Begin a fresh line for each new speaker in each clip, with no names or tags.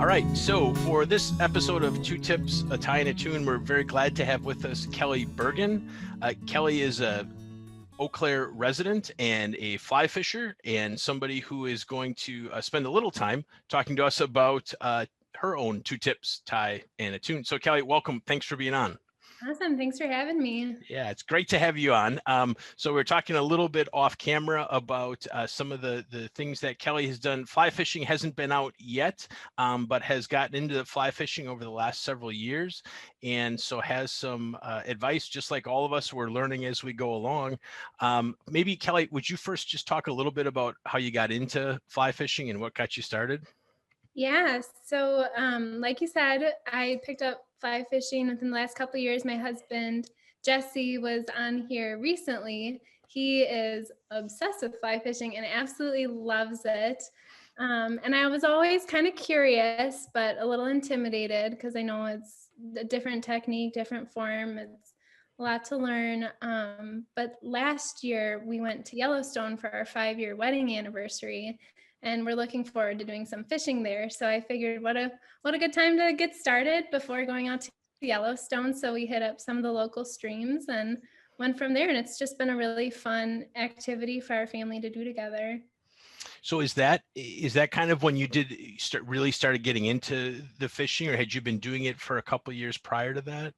All right, so for this episode of Two Tips, a Tie and a Tune, we're very glad to have with us Kelly Burgin. Kelly is a Eau Claire resident and a fly fisher, and somebody who is going to spend a little time talking to us about her own two tips, tie and a tune. So Kelly, welcome. Thanks for being on.
Awesome. Thanks for having me.
Yeah, it's great to have you on. So we're talking a little bit off camera about some of the things that Kelly has done. Fly fishing hasn't been out yet, but has gotten into the fly fishing over the last several years. And so has some advice, just like all of us, we're learning as we go along. Maybe Kelly, would you first just talk a little bit about how you got into fly fishing and what got you started?
Yeah. So, like you said, I picked up fly fishing within the last couple of years. My husband, Jesse, was on here recently. He is obsessed with fly fishing and absolutely loves it. And I was always kind of curious, but a little intimidated because I know it's a different technique, different form. It's a lot to learn. But last year we went to Yellowstone for our 5-year wedding anniversary, and we're looking forward to doing some fishing there. So I figured what a good time to get started before going out to Yellowstone. So we hit up some of the local streams and went from there. And it's just been a really fun activity for our family to do together.
So is that kind of when you really started getting into the fishing, or had you been doing it for a couple of years prior to that?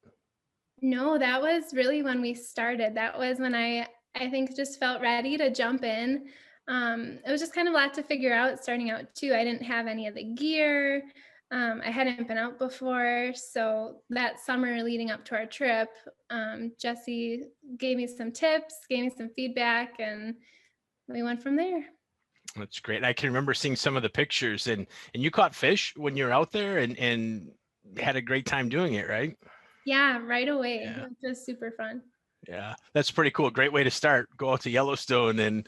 No, that was really when we started. That was when I think just felt ready to jump in. It was just kind of a lot to figure out starting out too. I didn't have any of the gear. I hadn't been out before. So that summer leading up to our trip, Jesse gave me some tips, gave me some feedback, and we went from there.
That's great. I can remember seeing some of the pictures, and you caught fish when you were out there and had a great time doing it, right?
Yeah, right away.
Yeah.
It was just super fun.
Yeah, that's pretty cool. Great way to start. Go out to Yellowstone and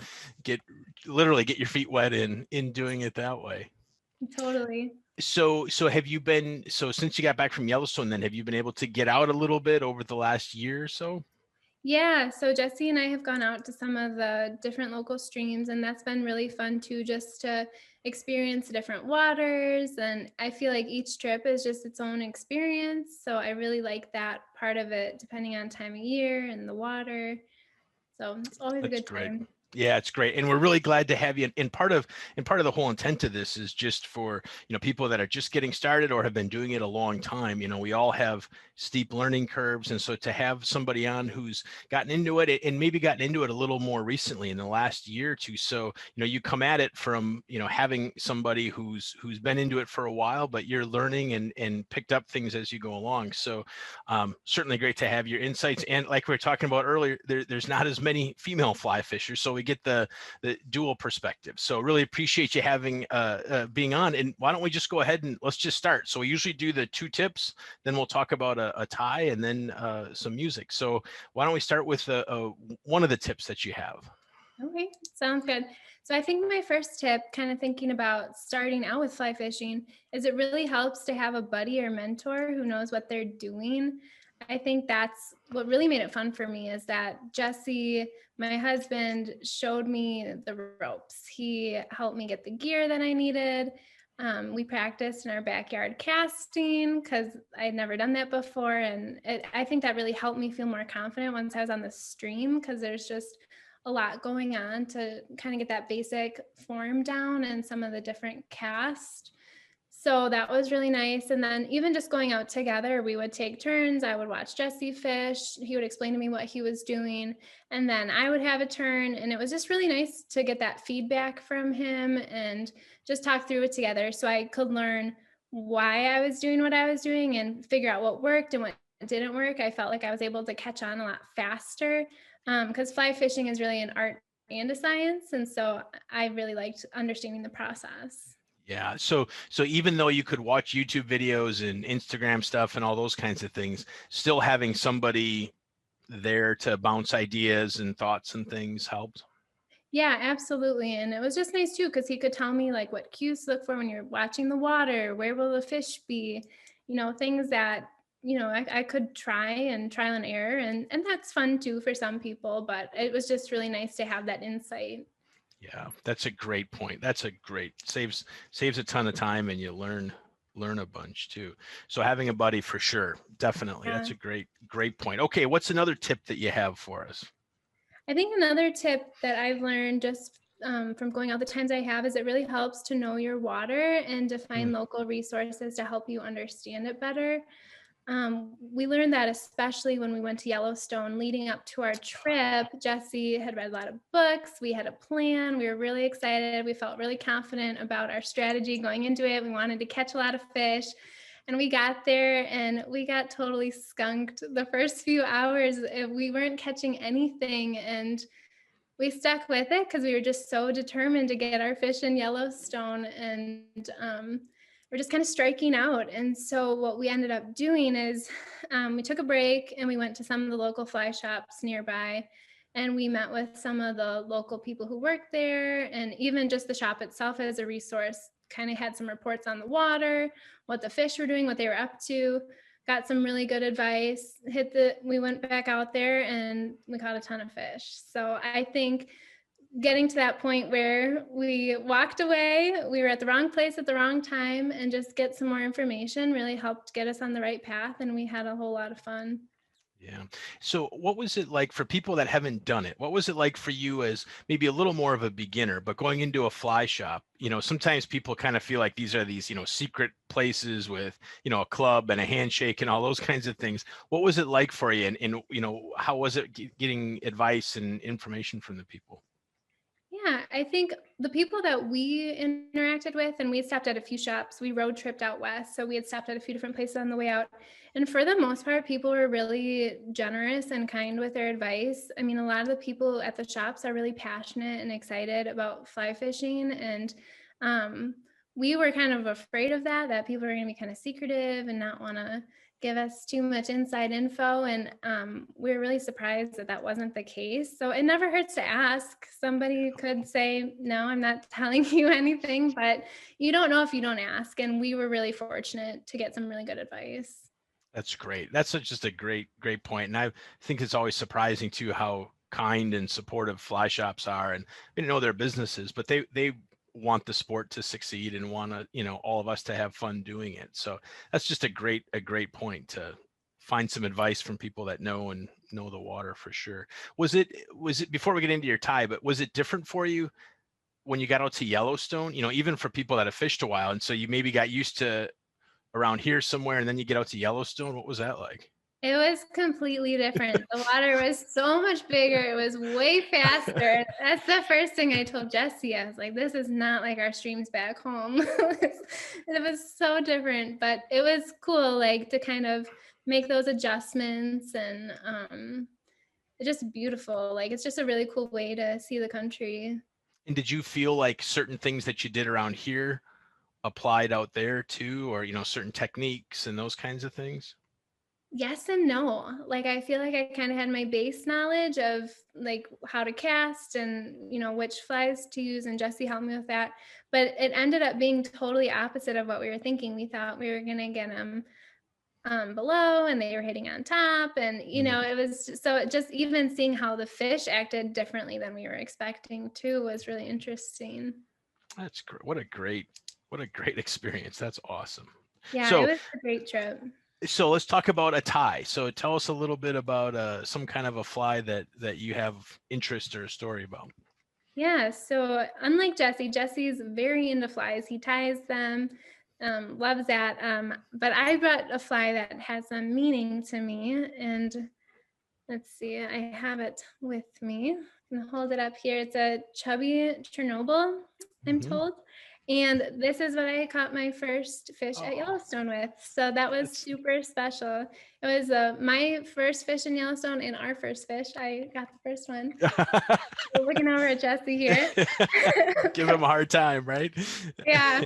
literally get your feet wet in doing it that way.
Totally.
So since you got back from Yellowstone, then have you been able to get out a little bit over the last year or so?
Yeah, so Jesse and I have gone out to some of the different local streams, and that's been really fun too, just to experience different waters. And I feel like each trip is just its own experience. So I really like that part of it, depending on time of year and the water. So it's always a
That's
good
great.
time.
Yeah, it's great. And we're really glad to have you. And part of the whole intent of this is just for, people that are just getting started or have been doing it a long time. We all have steep learning curves. And so to have somebody on who's gotten into it and maybe gotten into it a little more recently in the last year or two. So, you come at it from, having somebody who's been into it for a while, but you're learning and picked up things as you go along. So certainly great to have your insights. And like we were talking about earlier, there's not as many female fly fishers. So we get the dual perspective. So really appreciate you having being on. And why don't we just go ahead and let's just start. So we usually do the two tips, then we'll talk about a tie and then some music. So why don't we start with one of the tips that you have?
Okay, sounds good. So I think my first tip, kind of thinking about starting out with fly fishing, is it really helps to have a buddy or mentor who knows what they're doing. I think that's what really made it fun for me, is that Jesse, my husband, showed me the ropes. He helped me get the gear that I needed. We practiced in our backyard casting because I'd never done that before. And I think that really helped me feel more confident once I was on the stream, because there's just a lot going on to kind of get that basic form down and some of the different casts. So that was really nice. And then even just going out together, we would take turns. I would watch Jesse fish. He would explain to me what he was doing. And then I would have a turn. And it was just really nice to get that feedback from him and just talk through it together so I could learn why I was doing what I was doing and figure out what worked and what didn't work. I felt like I was able to catch on a lot faster, because fly fishing is really an art and a science. And so I really liked understanding the process.
Yeah. So even though you could watch YouTube videos and Instagram stuff and all those kinds of things, still having somebody there to bounce ideas and thoughts and things helped.
Yeah, absolutely. And it was just nice too, because he could tell me like what cues to look for when you're watching the water, where will the fish be, things that, I could try and trial and error. And that's fun too for some people, but it was just really nice to have that insight.
Yeah, that's a great point. That's a great saves a ton of time, and you learn learn a bunch too. So having a buddy for sure, definitely.
Yeah.
That's a great point. Okay, what's another tip that you have for us?
I think another tip that I've learned just from going out the times I have is it really helps to know your water and to
Mm,
find local resources to help you understand it better. We learned that especially when we went to Yellowstone leading up to our trip. Jesse had read a lot of books. We had a plan. We were really excited. We felt really confident about our strategy going into it. We wanted to catch a lot of fish. And we got there and we got totally skunked the first few hours. We weren't catching anything. And we stuck with it because we were just so determined to get our fish in Yellowstone, and we're just kind of striking out. And so what we ended up doing is we took a break and we went to some of the local fly shops nearby, and we met with some of the local people who work there, and even just the shop itself as a resource kind of had some reports on the water, what the fish were doing, what they were up to. Got some really good advice. We went back out there and we caught a ton of fish. So I think getting to that point where we walked away, we were at the wrong place at the wrong time, and just get some more information really helped get us on the right path. And we had a whole lot of fun.
yeah. So what was it like for people that haven't done it? What was it like for you as maybe a little more of a beginner, but going into a fly shop? Sometimes people kind of feel like these are these, secret places with, a club and a handshake and all those kinds of things. What was it like for you? And how was it getting advice and information from the people?
Yeah, I think the people that we interacted with, and we stopped at a few shops, we road tripped out west. So we had stopped at a few different places on the way out. And for the most part, people were really generous and kind with their advice. I mean, a lot of the people at the shops are really passionate and excited about fly fishing. And um, we were kind of afraid of that people are going to be kind of secretive and not want to give us too much inside info. And we were really surprised that that wasn't the case. So it never hurts to ask. Somebody could say, no, I'm not telling you anything, but you don't know if you don't ask. And we were really fortunate to get some really good advice.
That's great. That's just a great point. And I think it's always surprising too how kind and supportive fly shops are. And we know their businesses, but they want the sport to succeed and want to, all of us to have fun doing it. So that's just a great point to find some advice from people that know and know the water for sure. Was it before we get into your tie, but was it different for you when you got out to Yellowstone? Even for people that have fished a while, and so you maybe got used to around here somewhere, and then you get out to Yellowstone. What was that like?
It was completely different. The water was so much bigger. It was way faster. That's the first thing I told Jesse. I was like, this is not like our streams back home. It was so different, but it was cool, like to kind of make those adjustments, and it's just beautiful. Like it's just a really cool way to see the country.
And did you feel like certain things that you did around here applied out there too, or certain techniques and those kinds of things?
Yes and no. Like I feel like I kind of had my base knowledge of like how to cast and which flies to use, and Jesse helped me with that. But it ended up being totally opposite of what we were thinking. We thought we were gonna get them below, and they were hitting on top, and
Mhm.
it was just even seeing how the fish acted differently than we were expecting too was really interesting.
That's great. What a great experience. That's awesome.
Yeah, it
So
was a great trip.
so let's talk about a tie. So tell us a little bit about some kind of a fly that you have interest or a story about.
Yeah, so unlike Jesse, Jesse's very into flies. He ties them, loves that. But I brought a fly that has some meaning to me. And let's see, I have it with me. I can hold it up here. It's a chubby Chernobyl, I'm
Hmm.
told. And this is what I caught my first fish at
Oh,
Yellowstone with. So that was
that's
super special. It was my first fish in Yellowstone and our first fish. I got the first one. We're looking over at Jesse here.
give him a hard time, right?
Yeah.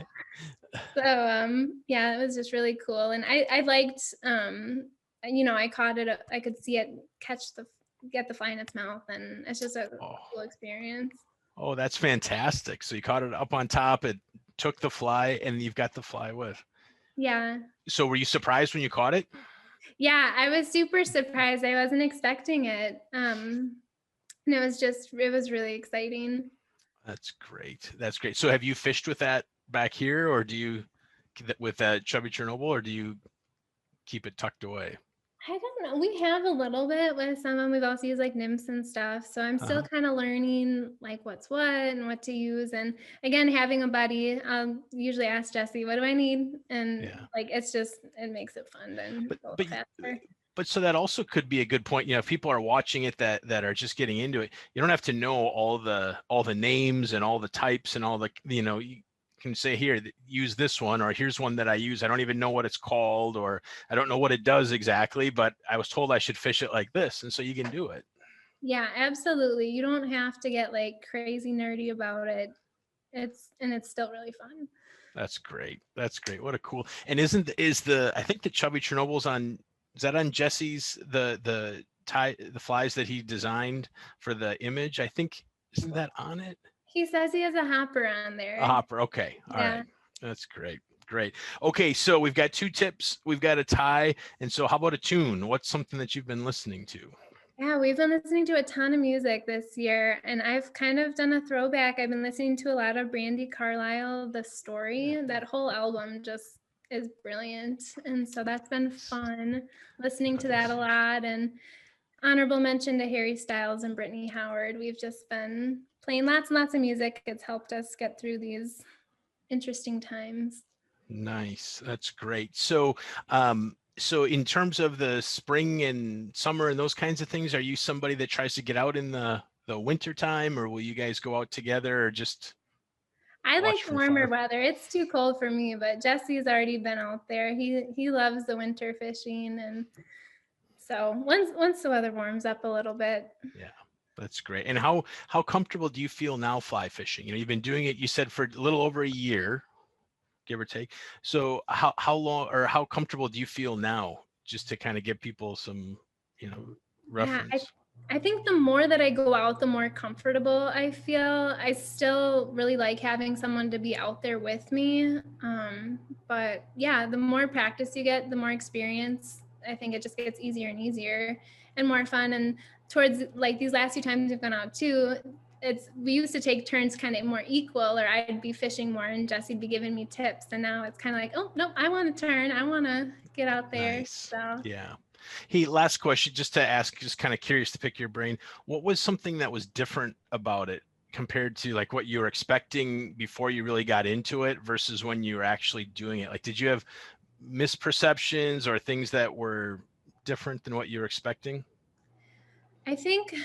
So yeah, it was just really cool. And I liked I caught it, I could see it get the fly in its mouth, and it's just a
Oh,
cool experience.
oh, that's fantastic. So you caught it up on top, it took the fly, and you've got the fly with.
Yeah.
So were you surprised when you caught it?
Yeah, I was super surprised. I wasn't expecting it. And it was really exciting.
That's great. That's great. So have you fished with that back here, or do you with that chubby Chernobyl, or do you keep it tucked away?
I don't know. We have a little bit with some of them. We've also used like nymphs and stuff. So I'm still
Uh-huh.
kind of learning like what's what and what to use. And again, having a buddy, usually ask Jesse, what do I need? And
Yeah.
like it's just it makes it fun and
But
a little
but
faster.
but so that also could be a good point. If people are watching it that are just getting into it, you don't have to know all the names and all the types and all the, you can say, here, use this one, or here's one that I use. I don't even know what it's called, or I don't know what it does exactly, but I was told I should fish it like this. And so you can do it.
Yeah, absolutely. You don't have to get like crazy nerdy about it. It's still really fun.
That's great. That's great. What a cool. And I think the chubby Chernobyl's is that on Jesse's, the flies that he designed for the image? I think, isn't that on it?
He says he has a hopper on
A
there.
hopper. Okay. All
Yeah.
right. That's great. Great. Okay. So we've got 2 tips. We've got a tie. And so how about a tune? What's something that you've been listening to?
Yeah, we've been listening to a ton of music this year, and I've kind of done a throwback. I've been listening to a lot of Brandy Carlisle, The Story. That whole album just is brilliant. And so that's been fun listening to that a
Nice.
lot. And honorable mention to Harry Styles and Brittany Howard. We've just been playing lots and lots of music. It's helped us get through these interesting times.
Nice. That's great. So in terms of the spring and summer and those kinds of things, are you somebody that tries to get out in the winter time, or will you guys go out together, or just
I
watch
like
from
warmer
afar?
weather. It's too cold for me, but Jesse's already been out there. He loves the winter fishing, and so once the weather warms up a little bit.
Yeah, that's great. And how comfortable do you feel now fly fishing? You've been doing it, you said, for a little over a year, give or take. So how long, or how comfortable do you feel now, just to kind of give people some, you know,
Yeah, I
reference?
I think the more that I go out, the more comfortable I feel. I still really like having someone to be out there with me. But yeah, the more practice you get, the more experience. I think it just gets easier and easier and more fun. And towards like these last few times we've gone out too, we used to take turns kind of more equal, or I'd be fishing more and Jesse'd be giving me tips. And now it's kind of like, oh no, I want to turn. I want to get out there.
Nice.
So
Yeah. Hey, last question, just to ask, just kind of curious to pick your brain. What was something that was different about it compared to like what you were expecting before you really got into it versus when you were actually doing it? Like, did you have misperceptions or things that were different than what you were expecting?
I think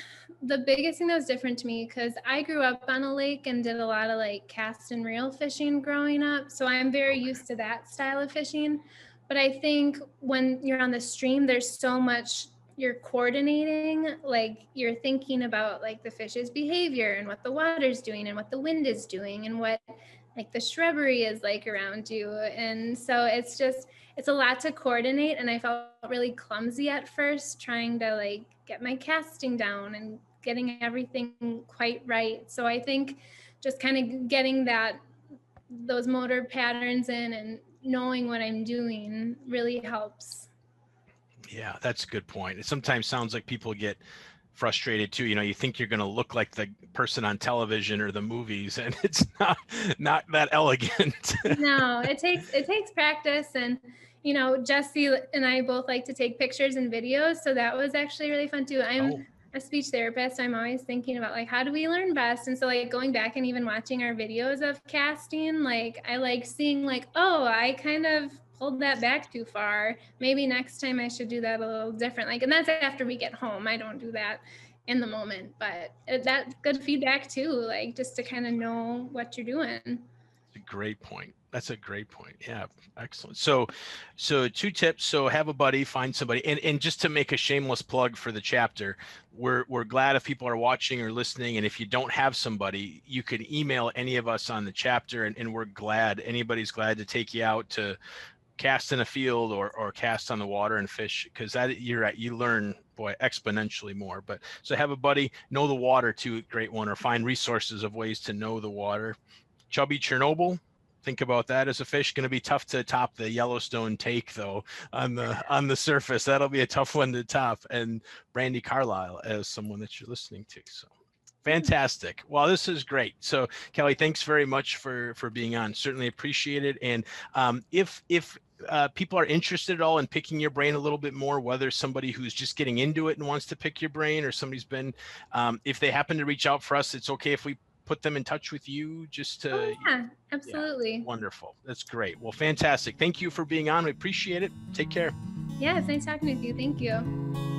the biggest thing that was different to me, because I grew up on a lake and did a lot of like cast and reel fishing growing up. So I'm very
Okay.
used to that style of fishing. But I think when you're on the stream, there's so much you're coordinating, like you're thinking about like the fish's behavior and what the water's doing and what the wind is doing and what like the shrubbery is like around you. And so it's a lot to coordinate, and I felt really clumsy at first trying to like get my casting down and getting everything quite right. So I think just kind of getting those motor patterns in and knowing what I'm doing really helps.
Yeah, that's a good point. It sometimes sounds like people get frustrated too. You think you're going to look like the person on television or the movies, and it's not that elegant.
No, it takes practice. And Jesse and I both like to take pictures and videos, so that was actually really fun too. I'm
Oh,
a speech therapist. I'm always thinking about like how do we learn best, and so like going back and even watching our videos of casting, like I like seeing like, oh, I kind of pulled that back too far. Maybe next time I should do that a little different. Like, and that's after we get home. I don't do that in the moment, but that's good feedback too, like just to kind of know what you're doing.
a great point. That's a great point. Yeah, excellent. So 2 tips. So have a buddy, find somebody, and just to make a shameless plug for the chapter, we're glad if people are watching or listening, and if you don't have somebody, you could email any of us on the chapter, and we're glad. Anybody's glad to take you out to cast in a field or cast on the water and fish, because that, you're right, you learn, boy, exponentially more. But so have a buddy, know the water too, great one, or find resources of ways to know the water. Chubby Chernobyl, think about that as a fish. Going to be tough to top the Yellowstone take though on the surface. That'll be a tough one to top. And Brandy Carlisle as someone that you're listening to. So Fantastic. Well, this is great. So Kelly, thanks very much for being on. Certainly appreciate it. And if people are interested at all in picking your brain a little bit more, whether somebody who's just getting into it and wants to pick your brain, or somebody's been, if they happen to reach out for us, it's okay if we put them in touch with you just
Oh
to,
yeah,
yeah,
absolutely.
wonderful. That's great. Well, fantastic. Thank you for being on. We appreciate it. Take care.
Yeah, it's nice talking with you. Thank you.